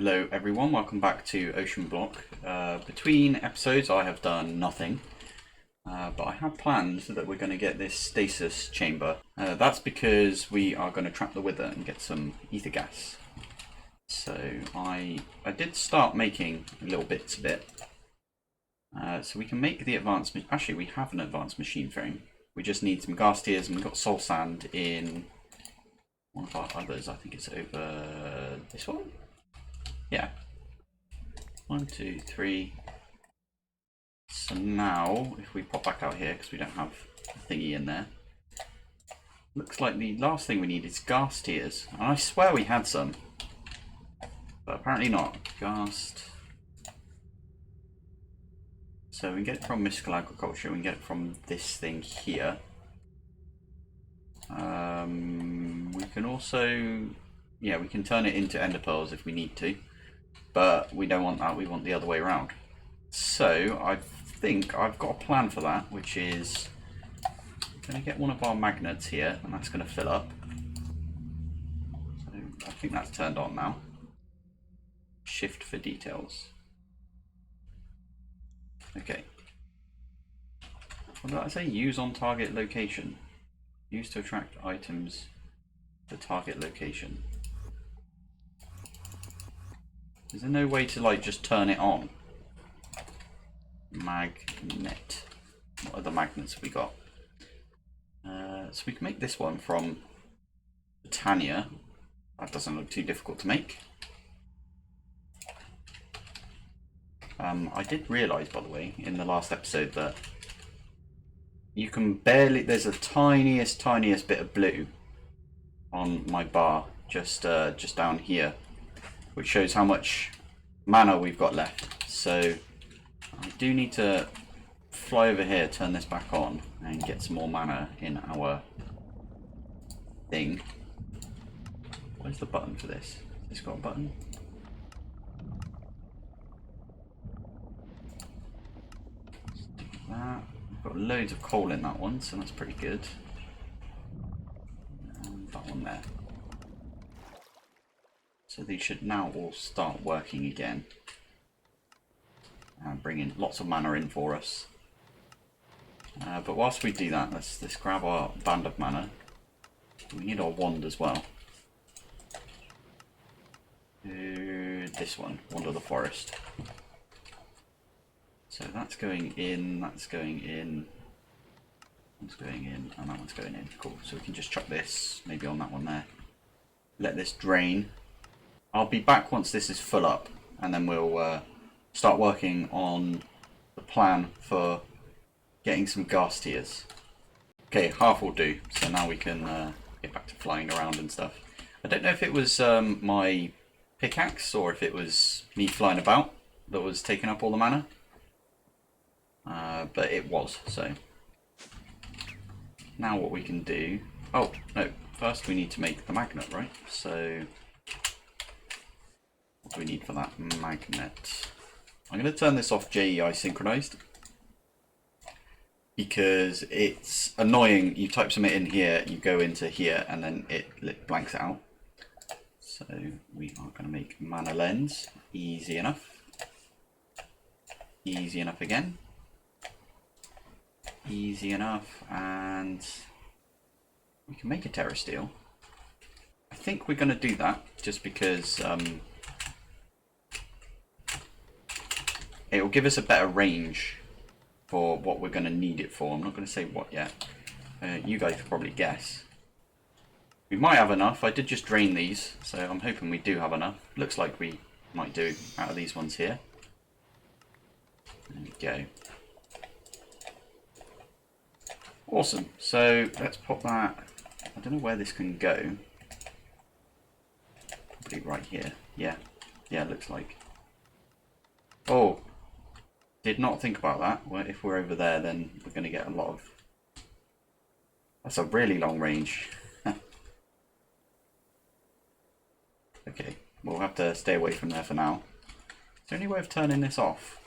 Hello everyone, welcome back to Oceanblock. Between episodes I have done nothing, but I have planned that we're going to get this stasis chamber. That's because we are going to trap the wither and get some ether gas. So I did start making little bits of it. So we can make the advanced, actually we have an advanced machine frame. We just need some gas tiers, and we've got soul sand in one of our others. I think it's over this one. Yeah. 1, 2, 3. So now, if we pop back out here, because we don't have a thingy in there, looks like the last thing we need is gas tiers. And I swear we had some, but apparently not. Gas. So we can get it from mystical agriculture. We can get it from this thing here. We can also, yeah, we can turn it into ender pearls if we need to. But we don't want that, we want the other way around. So I think I've got a plan for that, which is I'm going to get one of our magnets here, and that's going to fill up. So I think that's turned on now. Shift for details. Okay. What did I say? Use on target location. Use to attract items to target location. Is there no way to like just turn it on? Magnet. What other magnets have we got? So we can make this one from Titania. That doesn't look too difficult to make. I did realise, by the way, in the last episode that you can barely, there's a tiniest bit of blue on my bar just down here, which shows how much mana we've got left. So I do need to fly over here, turn this back on, and get some more mana in our thing. Where's the button for this? Has this got a button? Let's do that. We've got loads of coal in that one, so that's pretty good. And that one there. So these should now all start working again and bringing lots of mana in for us. But whilst we do that, let's grab our band of mana. We need our wand as well. This one, Wand of the Forest. So that's going in, that's going in, that's going in, and that one's going in. Cool, so we can just chuck this maybe on that one there. Let this drain. I'll be back once this is full up, and then we'll start working on the plan for getting some gas tiers. Okay, half will do, so now we can get back to flying around and stuff. I don't know if it was my pickaxe or if it was me flying about that was taking up all the mana, but it was, so. Now what we can do, oh no, first we need to make the magnet, right? So what do we need for that magnet? I'm going to turn this off JEI synchronized because it's annoying. You type something in here, you go into here, and then it blanks it out. So we are going to make mana lens. Easy enough. Easy enough again. Easy enough, and we can make a terra steel. I think we're going to do that just because it will give us a better range for what we're going to need it for. I'm not going to say what yet. You guys could probably guess. We might have enough. I did just drain these, so I'm hoping we do have enough. Looks like we might do out of these ones here. There we go. Awesome. So let's pop that. I don't know where this can go. Probably right here. Yeah. Yeah, it looks like. Oh. Did not think about that. Well, if we're over there, then we're going to get a lot of... That's a really long range. Okay, we'll have to stay away from there for now. Is there any way of turning this off?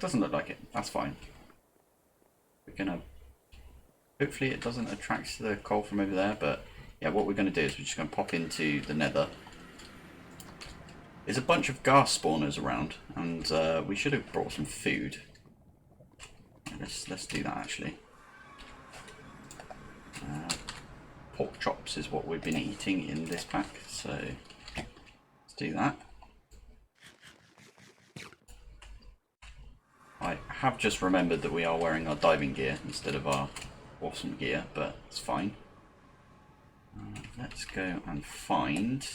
Doesn't look like it. That's fine. We're going to... Hopefully it doesn't attract the coal from over there, but yeah, what we're going to do is we're just going to pop into the nether. There's a bunch of ghast spawners around, and we should have brought some food. Let's do that actually. Pork chops is what we've been eating in this pack, so let's do that. I have just remembered that we are wearing our diving gear instead of our awesome gear, but it's fine. Let's go and find...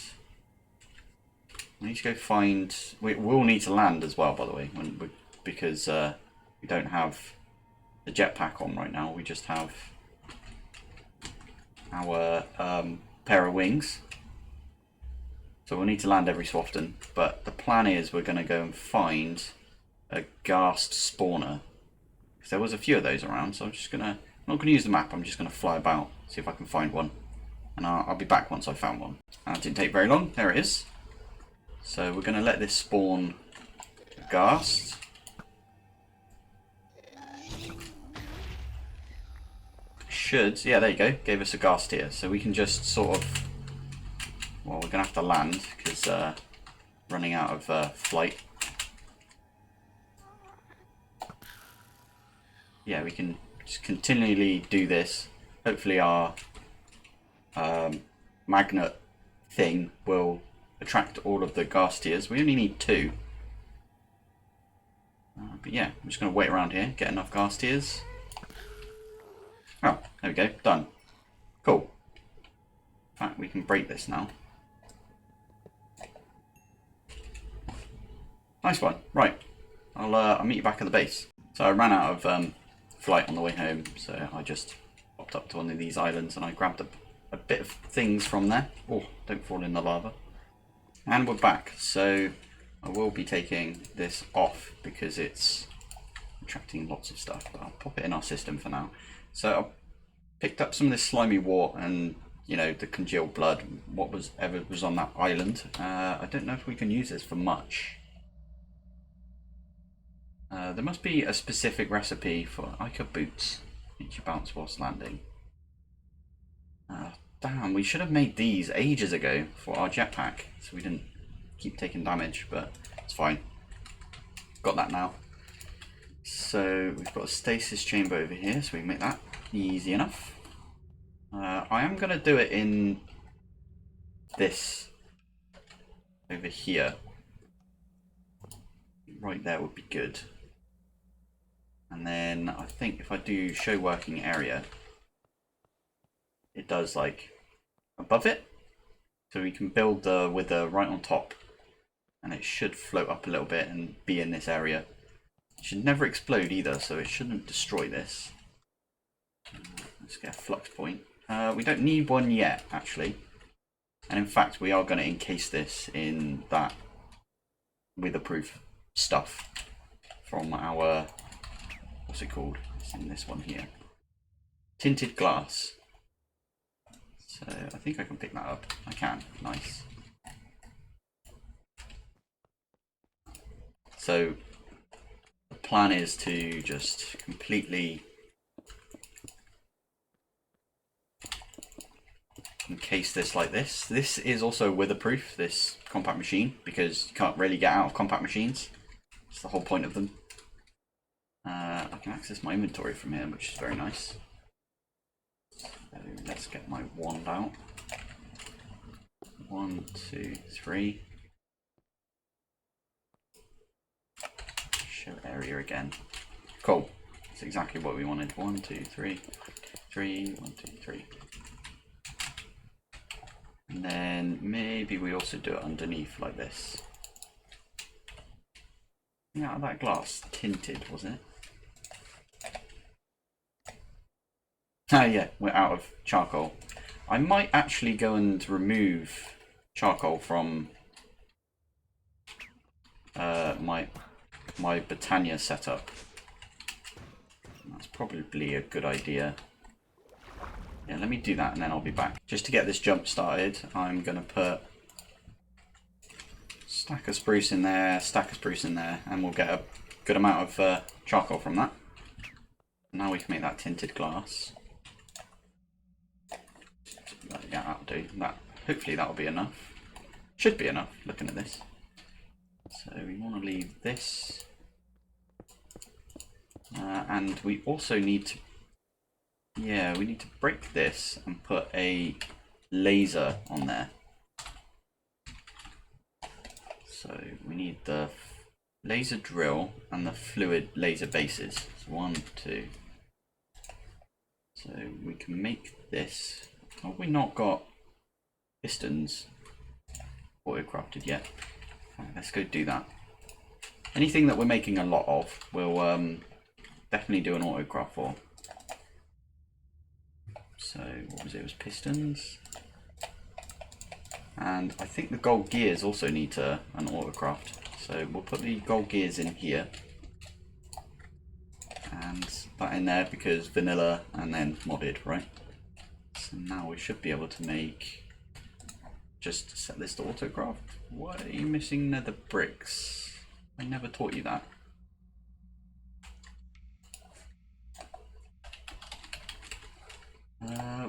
We need to go find... We will need to land as well, by the way, because we don't have the jetpack on right now. We just have our pair of wings. So we'll need to land every so often. But the plan is we're going to go and find a ghast spawner. Because there was a few of those around, so I'm not going to use the map. I'm just going to fly about, see if I can find one. And I'll be back once I've found one. It didn't take very long. There it is. So we're going to let this spawn ghast. Yeah, there you go. Gave us a ghast here. So we can just sort of... Well, we're going to have to land because running out of flight. Yeah, we can just continually do this. Hopefully our magnet thing will attract all of the ghastiers. We only need 2. But yeah, I'm just going to wait around here, get enough ghastiers. Oh, there we go, done. Cool. In fact, we can break this now. Nice one. Right, I'll meet you back at the base. So I ran out of flight on the way home, so I just popped up to one of these islands and I grabbed a bit of things from there. Oh, don't fall in the lava. And we're back, so I will be taking this off because it's attracting lots of stuff, but I'll pop it in our system for now. So I picked up some of this slimy wart and, you know, the congealed blood, whatever was on that island. I don't know if we can use this for much. There must be a specific recipe for Ica boots. Each you bounce whilst landing. Damn, we should have made these ages ago for our jetpack, so we didn't keep taking damage, but it's fine. Got that now. So we've got a stasis chamber over here, so we can make that easy enough. I am going to do it in this over here. Right there would be good. And then I think if I do show working area, it does like above it. So we can build the wither right on top and it should float up a little bit and be in this area. It should never explode either, so it shouldn't destroy this. Let's get a flux point. We don't need one yet, actually. And in fact, we are going to encase this in that witherproof stuff from our, what's it called? It's in this one here. Tinted glass. So I think I can pick that up. I can. Nice. So the plan is to just completely encase this like this. This is also witherproof, this compact machine, because you can't really get out of compact machines. That's the whole point of them. I can access my inventory from here, which is very nice. So let's get my wand out. 1, 2, 3. Show area again. Cool. That's exactly what we wanted. 1, 2, 3. 3, 1, 2, 3. And then maybe we also do it underneath like this. Yeah, that glass tinted, was it? Ah, yeah, we're out of charcoal. I might actually go and remove charcoal from my Britannia setup. That's probably a good idea. Yeah, let me do that and then I'll be back. Just to get this jump started, I'm going to put stack of spruce in there, stack of spruce in there, and we'll get a good amount of charcoal from that. Now we can make that tinted glass. Like Yeah, that'll do. Hopefully that'll be enough. Should be enough, looking at this. So we want to leave this. And we also need to... Yeah, we need to break this and put a laser on there. So we need the laser drill and the fluid laser bases. So 1, 2. So we can make this. Have we not got pistons auto-crafted yet? Right, let's go do that. Anything that we're making a lot of, we'll definitely do an auto-craft for. So what was it? It was pistons. And I think the gold gears also need an autocraft. So we'll put the gold gears in here. And that in there because vanilla and then modded, right? So now we should be able to make... Just set this to autocraft. Why are you missing nether bricks? I never taught you that.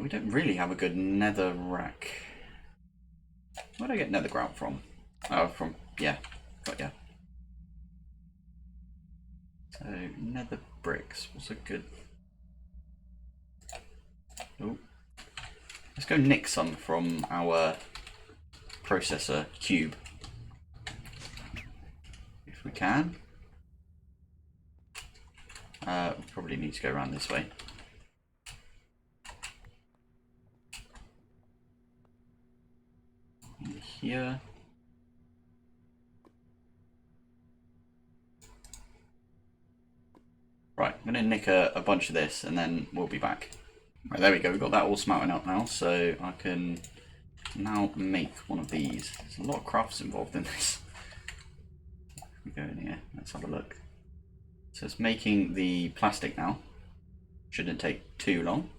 We don't really have a good netherrack. Where did I get nether grout from? Oh, yeah, got ya. So, nether bricks, what's a good... Oh, let's go nick some from our processor cube. If we can. We probably need to go around this way. Here. Right, I'm going to nick a bunch of this and then we'll be back. Right, there we go, we've got that all smelting up now, so I can now make one of these. There's a lot of crafts involved in this. We go in here, let's have a look. So it's making the plastic now. Shouldn't take too long.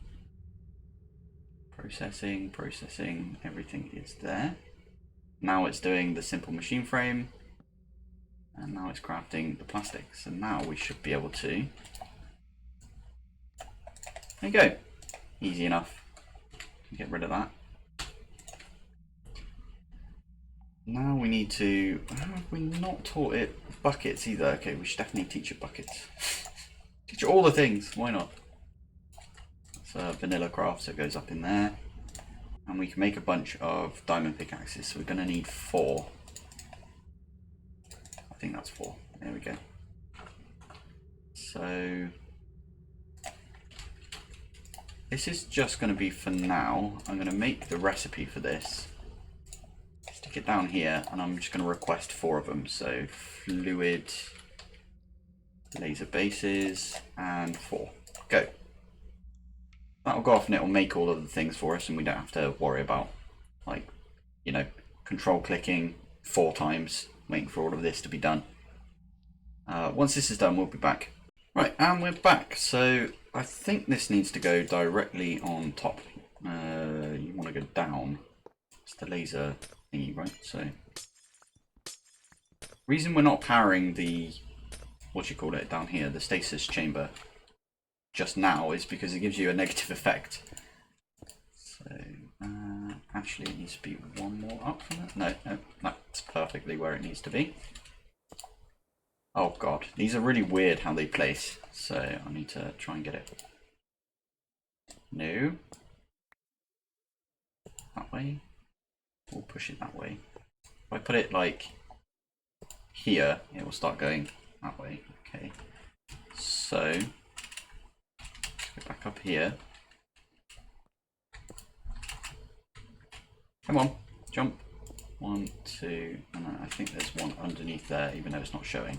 Processing, everything is there. Now it's doing the simple machine frame, and now it's crafting the plastic. So now we should be able to... There you go. Easy enough. Get rid of that. Now we need to... Have we not taught it buckets either? Okay, we should definitely teach it buckets. Teach it all the things, why not? It's a vanilla craft, so it goes up in there. And we can make a bunch of diamond pickaxes, so we're going to need 4. I think that's 4. There we go. So this is just going to be for now. I'm going to make the recipe for this. Stick it down here, and I'm just going to request 4 of them. So fluid, laser bases, and 4. Go. That'll go off and it'll make all of the things for us, and we don't have to worry about, like, you know, control clicking 4 times, waiting for all of this to be done. Once this is done, we'll be back. Right, and we're back. So I think this needs to go directly on top. You want to go down. It's the laser thingy, right? So reason we're not powering the, what you call it down here, the stasis chamber just now is because it gives you a negative effect. So actually it needs to be 1 more up from that. No, that's perfectly where it needs to be. Oh god, these are really weird how they place, so I need to try and get it. No. That way. We'll push it that way. If I put it like here, it will start going that way. Okay. So go back up here. Come on, jump. 1, 2, and then I think there's one underneath there, even though it's not showing.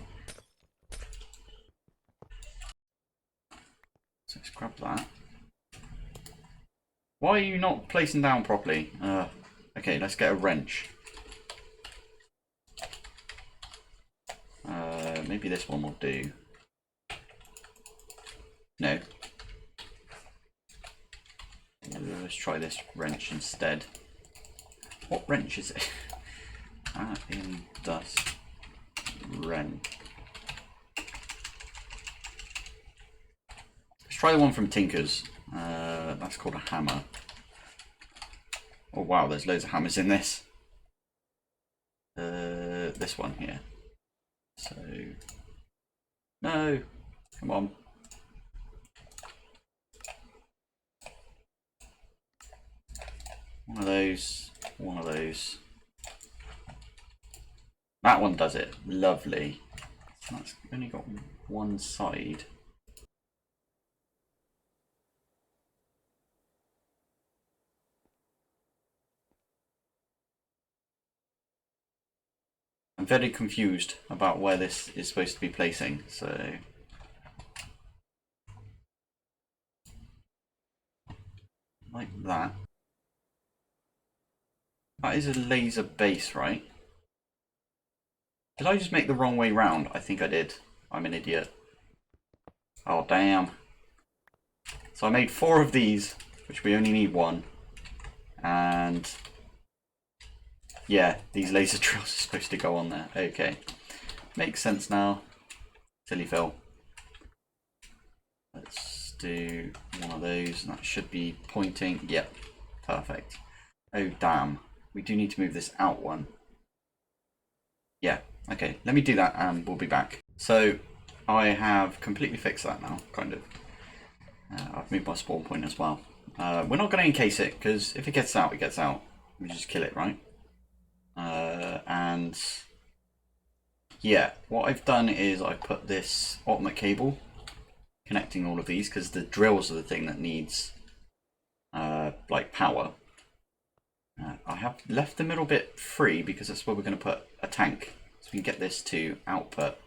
So let's grab that. Why are you not placing down properly? Okay, let's get a wrench. Maybe this one will do. No. Let's try this wrench instead. What wrench is it? In dust wrench. Let's try the one from Tinker's. That's called a hammer. Oh wow, there's loads of hammers in this. This one here. So, no, come on. One of those, one of those. That one does it. Lovely. So that's only got one side. I'm very confused about where this is supposed to be placing, so like that. That is a laser base, right? Did I just make the wrong way round? I think I did. I'm an idiot. Oh, damn. So I made 4 of these, which we only need 1. And yeah, these laser drills are supposed to go on there. Okay. Makes sense now. Silly Phil. Let's do one of those. That should be pointing. Yep. Perfect. Oh, damn. We do need to move this out one. Yeah. Okay. Let me do that and we'll be back. So I have completely fixed that now, kind of. I've moved my spawn point as well. We're not going to encase it because if it gets out, it gets out. We just kill it, right? And yeah, what I've done is I put this ultimate cable connecting all of these because the drills are the thing that needs like power. I have left the middle bit free because that's where we're going to put a tank, so we can get this to output,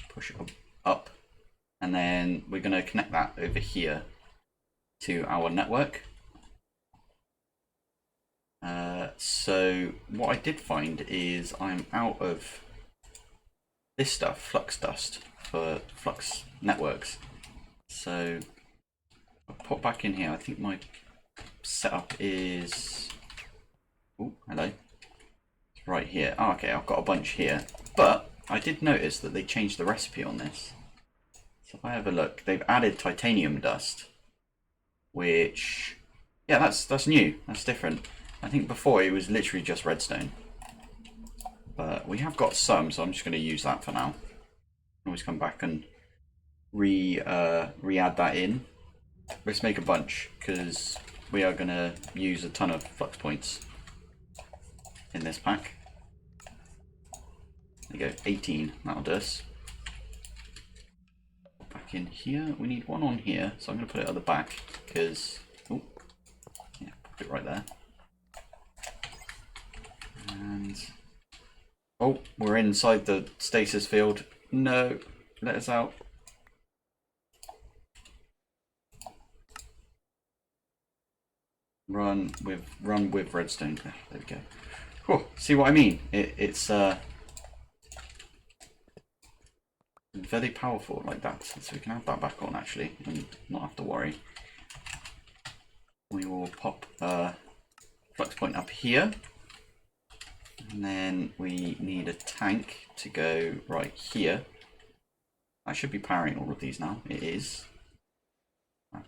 push it up, and then we're going to connect that over here to our network. So what I did find is I'm out of this stuff, flux dust, for flux networks. So I'll put back in here. I think my setup is, oh, hello, it's right here. Oh, okay, I've got a bunch here, but I did notice that they changed the recipe on this. So if I have a look, they've added titanium dust, which, yeah, that's new, that's different. I think before it was literally just redstone, but we have got some, so I'm just going to use that for now. Always come back and re-add that in. Let's make a bunch because we are going to use a ton of flux points in this pack. There you go, 18. That'll do us. Back in here, we need one on here, so I'm going to put it at the back because, oh, yeah, put it right there. And oh, we're inside the stasis field. No, let us out. Run with redstone. There we go. Whew, see what I mean? It's very powerful like that. So we can have that back on actually and not have to worry. We will pop flux point up here. And then we need a tank to go right here. I should be powering all of these now. It is.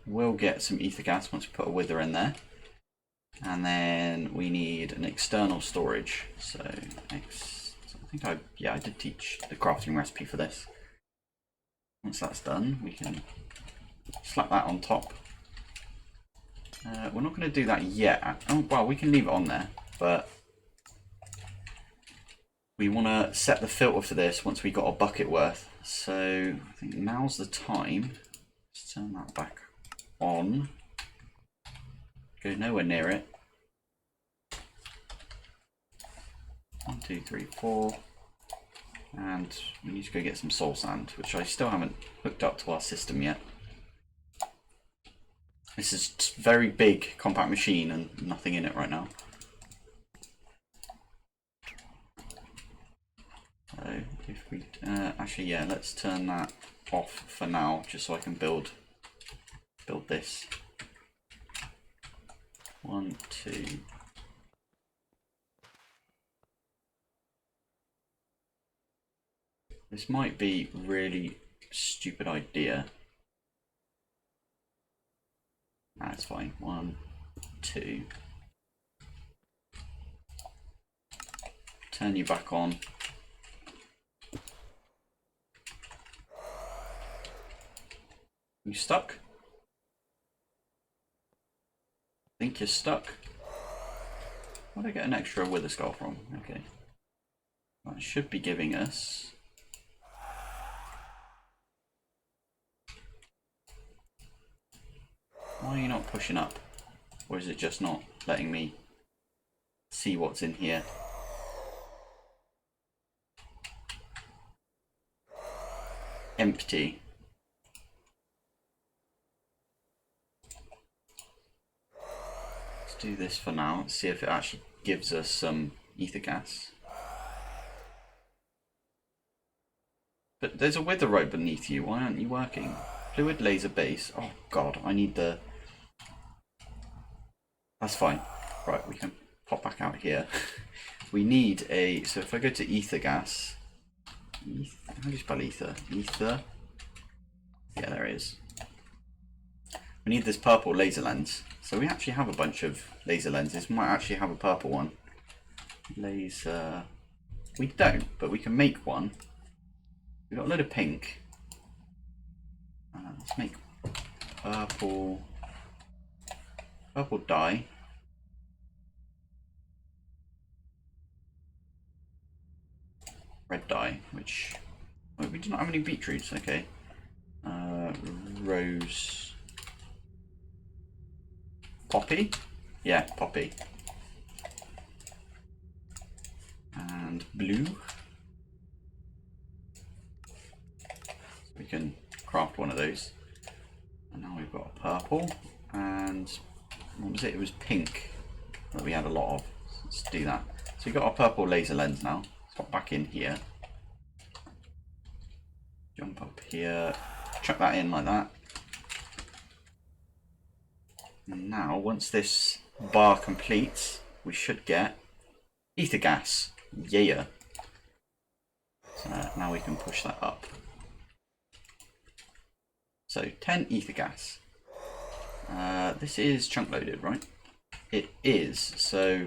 We'll get some ether gas once we put a wither in there. And then we need an external storage. So I think I did teach the crafting recipe for this. Once that's done, we can slap that on top. We're not going to do that yet. Oh, well, we can leave it on there, but we want to set the filter for this once we got a bucket worth. So I think now's the time. Let's turn that back on. Go nowhere near it. 1, 2, 3, 4. And we need to go get some soul sand, which I still haven't hooked up to our system yet. This is a very big compact machine and nothing in it right now. So if we actually, yeah, let's turn that off for now, just so I can build this. 1, 2. This might be a really stupid idea. That's fine. 1, 2. turn you back on. You stuck? Think you're stuck? Where did I get an extra wither skull from? Okay. That should be giving us... Why are you not pushing up? Or is it just not letting me see what's in here? Empty. Let's do this for now. Let's see if it actually gives us some ether gas. But there's a wither right beneath you. Why aren't you working? Fluid laser base. Oh god, I need the... That's fine. Right, we can pop back out here. We need a... So if I go to ether gas... How do you spell ether? Ether? Yeah, there it is. We need this purple laser lens. So we actually have a bunch of laser lenses. We might actually have a purple one. Laser... We don't, but we can make one. We've got a load of pink. Let's make purple... Purple dye. Red dye, which... Wait, we do not have any beetroots, okay. Rose... Poppy? Yeah, poppy. And blue. We can craft one of those. And now we've got a purple. And what was it? It was pink that we had a lot of. So let's do that. So we've got our purple laser lens now. Let's pop back in here. Jump up here. Chuck that in like that. And now, once this bar completes, we should get ether gas. Yeah. So now we can push that up. So 10 ether gas. This is chunk loaded, right? It is. So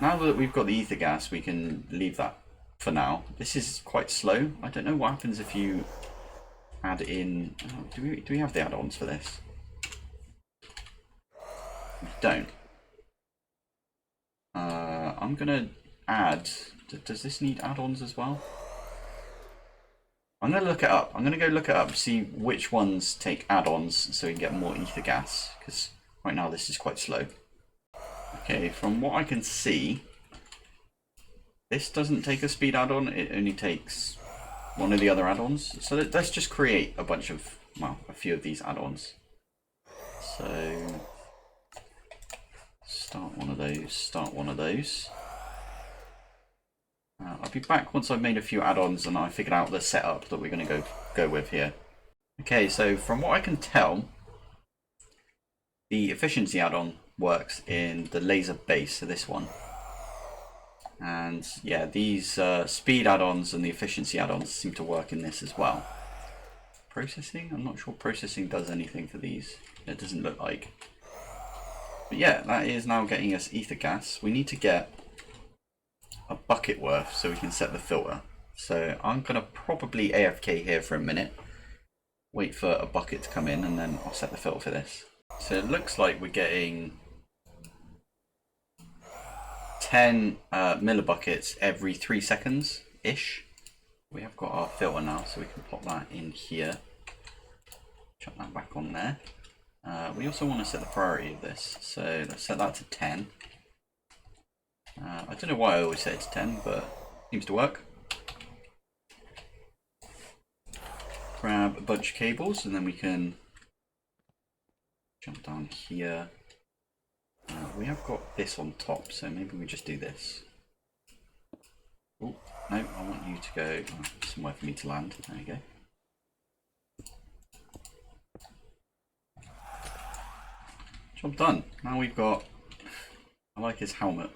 now that we've got the ether gas, we can leave that for now. This is quite slow. I don't know what happens if you add in... Oh, do we have the add-ons for this? We don't. I'm gonna add... Does this need add-ons as well? I'm gonna look it up. I'm gonna go look it up, see which ones take add-ons so we can get more ether gas, because right now this is quite slow. Okay, from what I can see, this doesn't take a speed add-on, it only takes one of the other add-ons. So let's just create a bunch of, well, a few of these add-ons. So, start one of those, start one of those. I'll be back once I've made a few add-ons and I figured out the setup that we're going to go with here. Okay, so from what I can tell, the efficiency add-on works in the laser base, so this one. And yeah, these speed add-ons and the efficiency add-ons seem to work in this as well. Processing? I'm not sure processing does anything for these. It doesn't look like. But yeah, that is now getting us ether gas. We need to get a bucket worth so we can set the filter. So I'm going to probably AFK here for a minute, wait for a bucket to come in, and then I'll set the filter for this. So it looks like we're getting 10 millibuckets every 3 seconds ish. We have got our filter now, so we can pop that in here. Chuck that back on there. We also want to set the priority of this, so let's set that to 10. I don't know why I always set it to 10, but it seems to work. Grab a bunch of cables and then we can jump down here. We have got this on top, so maybe we just do this. Oh, no, I want you to go somewhere for me to land. There you go. Job done. Now we've got, I like his helmet,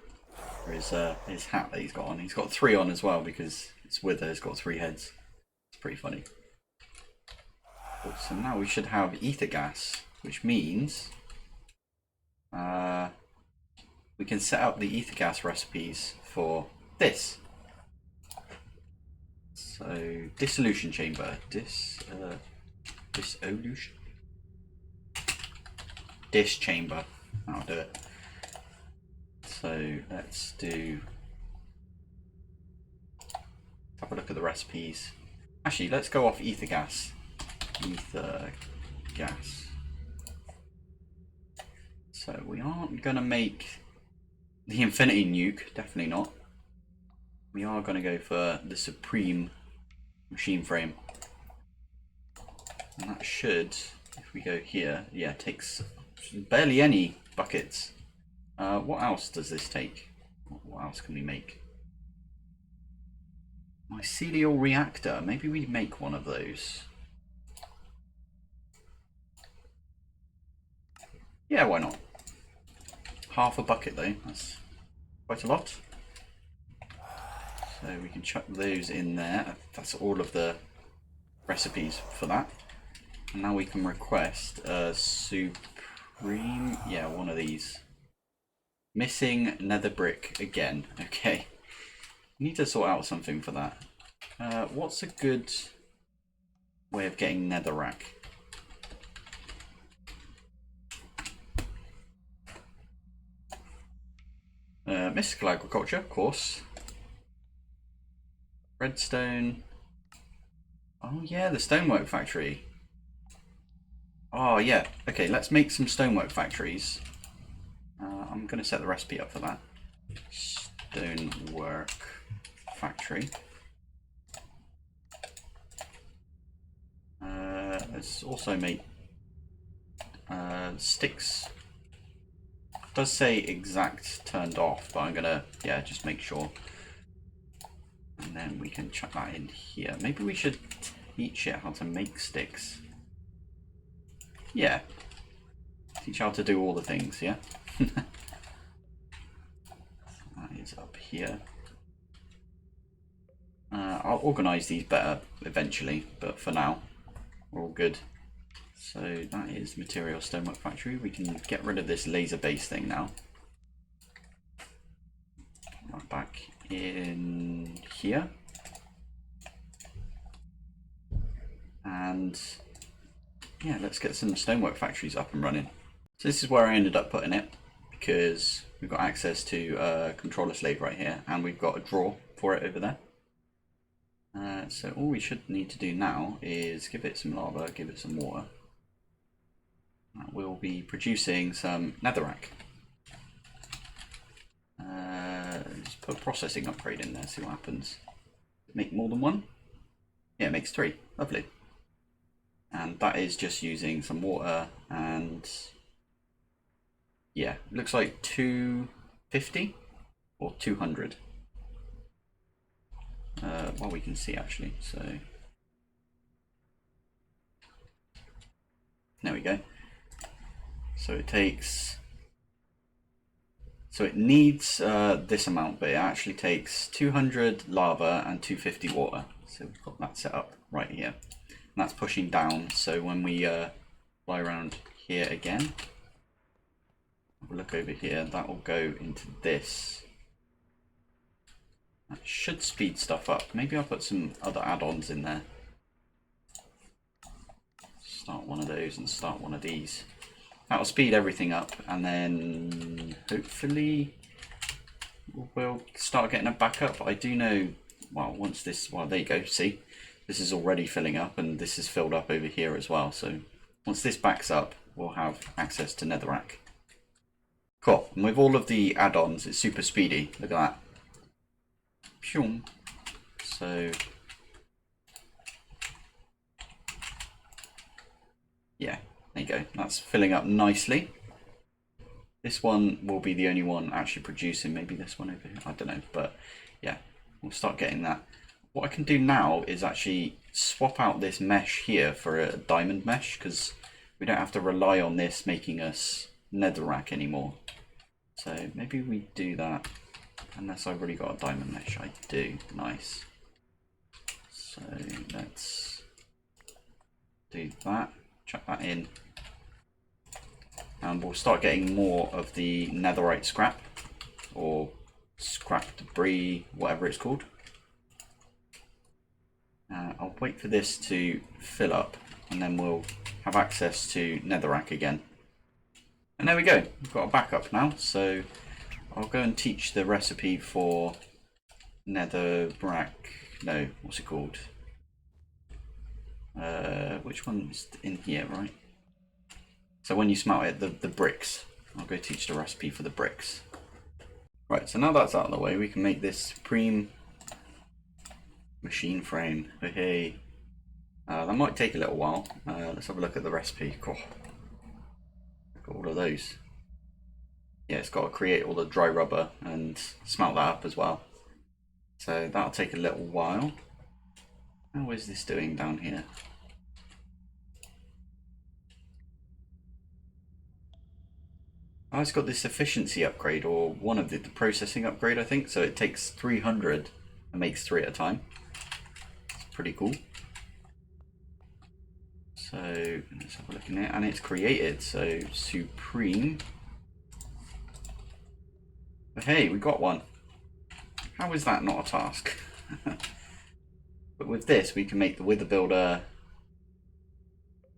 or his hat that he's got on. He's got 3 on as well because it's wither, it's got 3 heads. It's pretty funny. Cool. So now we should have ether gas, which means we can set up the ether gas recipes for this. So dissolution chamber, dissolution, dish chamber. I'll do it. So let's have a look at the recipes. Actually, let's go off ether gas. Ether gas. So we aren't gonna make the infinity nuke, definitely not. We are gonna go for the supreme machine frame. And that should, if we go here, yeah, takes barely any buckets. What else does this take? What else can we make? Mycelial reactor, maybe we make one of those. Yeah, why not? Half a bucket though, that's quite a lot. So we can chuck those in there. That's all of the recipes for that. And now we can request a supreme, yeah, one of these. Missing nether brick again. Okay. Need to sort out something for that. What's a good way of getting netherrack? Mystical agriculture, of course. Redstone. Oh yeah, the stonework factory. Oh yeah, okay, let's make some stonework factories. I'm going to set the recipe up for that. Stonework factory. Let's also make sticks. It does say exact turned off, but I'm going to, yeah, just make sure. And then we can chuck that in here. Maybe we should teach it how to make sticks. Yeah. Teach how to do all the things, yeah? That is up here. I'll organise these better eventually, but for now, we're all good. So that is material stonework factory. We can get rid of this laser base thing now. Right back in here. And yeah, let's get some stonework factories up and running. So this is where I ended up putting it, because we've got access to a controller slave right here, and we've got a drawer for it over there. So all we should need to do now is give it some lava, give it some water. We'll be producing some netherrack. Just put a processing upgrade in there, see what happens. Make more than one? Yeah, it makes 3. Lovely. And that is just using some water and yeah, looks like 250 or 200. Well, we can see actually, so there we go. So it takes, so it needs this amount, but it actually takes 200 lava and 250 water. So we've got that set up right here. And that's pushing down, so when we fly around here again, have a look over here, that will go into this. That should speed stuff up. Maybe I'll put some other add-ons in there. Start one of those and start one of these. That'll speed everything up, and then hopefully we'll start getting a backup. I do know, well, once this, well, there you go, see? This is already filling up, and this is filled up over here as well. So once this backs up, we'll have access to netherrack. Cool. And with all of the add-ons, it's super speedy. Look at that. Phew. So yeah, there you go. That's filling up nicely. This one will be the only one actually producing. Maybe this one over here. I don't know, but yeah, we'll start getting that. What I can do now is actually swap out this mesh here for a diamond mesh, because we don't have to rely on this making us netherrack anymore. So maybe we do that, unless I've already got a diamond mesh. I do. Nice. So let's do that. Chuck that in. And we'll start getting more of the netherite scrap, or scrap craft debris, whatever it's called. I'll wait for this to fill up and then we'll have access to netherrack again. And there we go, we've got a backup now, so I'll go and teach the recipe for netherrack. No, what's it called? Which one's in here, right? So when you smelt it, the bricks. I'll go teach the recipe for the bricks. Right, so now that's out of the way, we can make this supreme machine frame. Okay, that might take a little while. Let's have a look at the recipe. Cool. Look at all of those. Yeah, it's got to create all the dry rubber and smelt that up as well. So that'll take a little while. How is this doing down here? Oh, it's got this efficiency upgrade, or one of the processing upgrade, I think. So it takes 300 and makes 3 at a time. It's pretty cool. So let's have a look in it, and it's created. So supreme. But hey, we got one. How is that not a task? But with this, we can make the wither builder,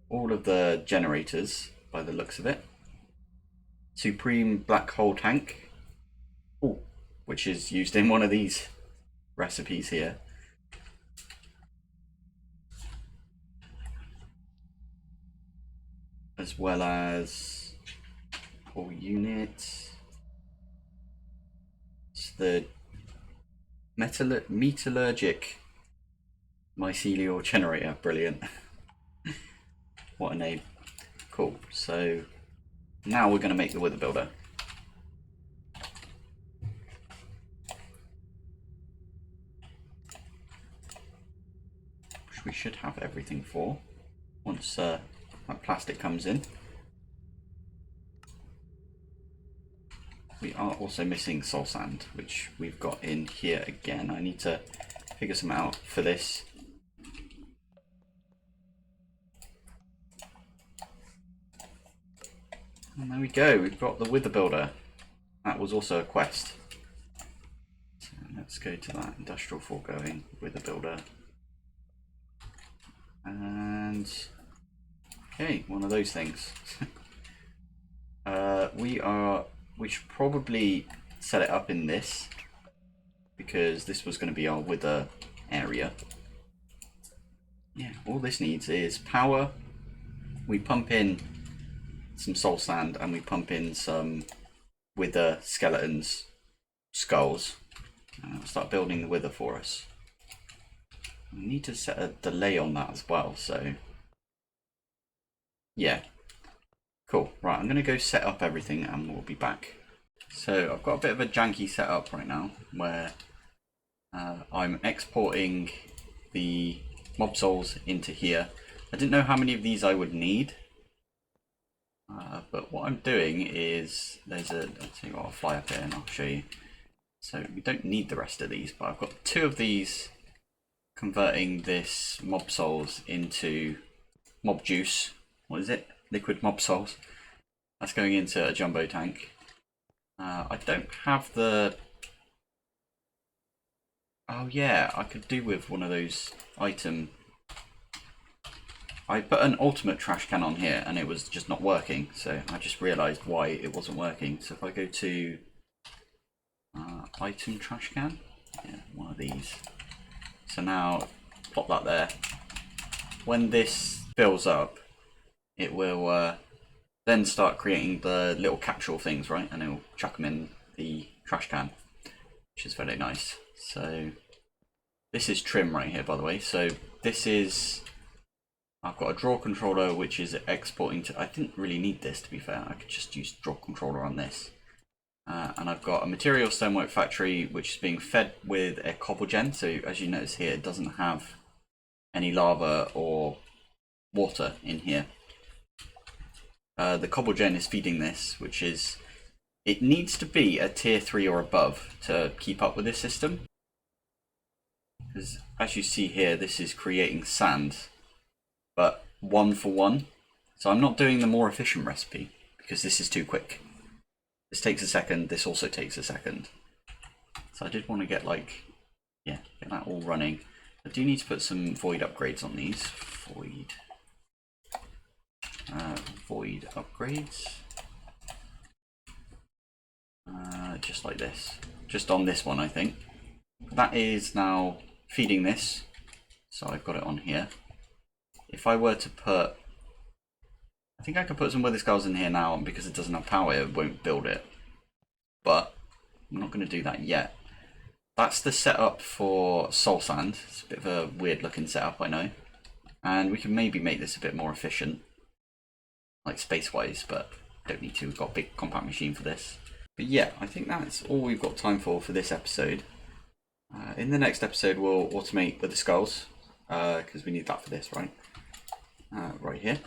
all of the generators by the looks of it. Supreme black hole tank, ooh, which is used in one of these recipes here. As well as whole unit. It's the metallurgic mycelial generator. Brilliant. What a name. Cool. So now we're going to make the wither builder. Which we should have everything for once that plastic comes in. We are also missing soul sand, which we've got in here again. I need to figure some out for this. And there we go, we've got the wither builder. That was also a quest. So let's go to that industrial foregoing wither builder. And okay, one of those things. We should probably set it up in this, because this was going to be our wither area. Yeah, all this needs is power. We pump in some soul sand and we pump in some wither skeletons, skulls, and it'll start building the wither for us. We need to set a delay on that as well, so yeah. Cool, right, I'm going to go set up everything and we'll be back. So I've got a bit of a janky setup right now where I'm exporting the mob souls into here. I didn't know how many of these I would need. But what I'm doing is, I'll tell you what, I'll fly up here and I'll show you. So we don't need the rest of these, but I've got 2 of these converting this mob souls into mob juice. What is it? Liquid mob souls. That's going into a jumbo tank. I don't have the... Oh yeah, I could do with one of those item... I put an ultimate trash can on here and it was just not working, so I just realised why it wasn't working. So if I go to item trash can, yeah, one of these. So now plop that there. When this fills up, it will then start creating the little capsule things, right? And it will chuck them in the trash can, which is very nice. So this is trim right here, by the way. So this is... I've got a draw controller which is exporting to... I didn't really need this, to be fair. I could just use draw controller on this. And I've got a material stonework factory which is being fed with a cobble gen. So as you notice here, it doesn't have any lava or water in here. The cobble gen is feeding this, which is... It needs to be a tier 3 or above to keep up with this system. Because as you see here, this is creating sand, but 1 for 1. So I'm not doing the more efficient recipe because this is too quick. This takes a second, this also takes a second. So I did want to get like, yeah, get that all running. I do need to put some void upgrades on these. Void upgrades. Just like this. Just on this one, I think. That is now feeding this. So I've got it on here. If I were to put, I think I could put some wither skulls in here now, and because it doesn't have power, it won't build it. But I'm not going to do that yet. That's the setup for soul sand. It's a bit of a weird looking setup, I know. And we can maybe make this a bit more efficient, like space wise, but don't need to. We've got a big compact machine for this. But yeah, I think that's all we've got time for this episode. In the next episode, we'll automate with the skulls, because we need that for this, right? Right here.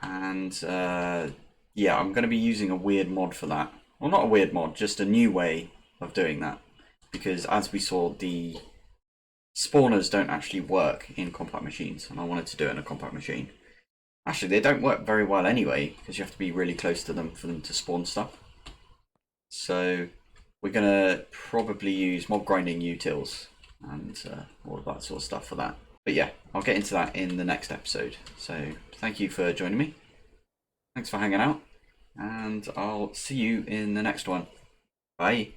And yeah, I'm going to be using a weird mod for that. Well, not a weird mod, just a new way of doing that. Because as we saw, the spawners don't actually work in compact machines, and I wanted to do it in a compact machine. Actually, they don't work very well anyway, because you have to be really close to them for them to spawn stuff. So we're going to probably use mob grinding utils and all of that sort of stuff for that. But yeah, I'll get into that in the next episode. So thank you for joining me. Thanks for hanging out, and I'll see you in the next one. Bye.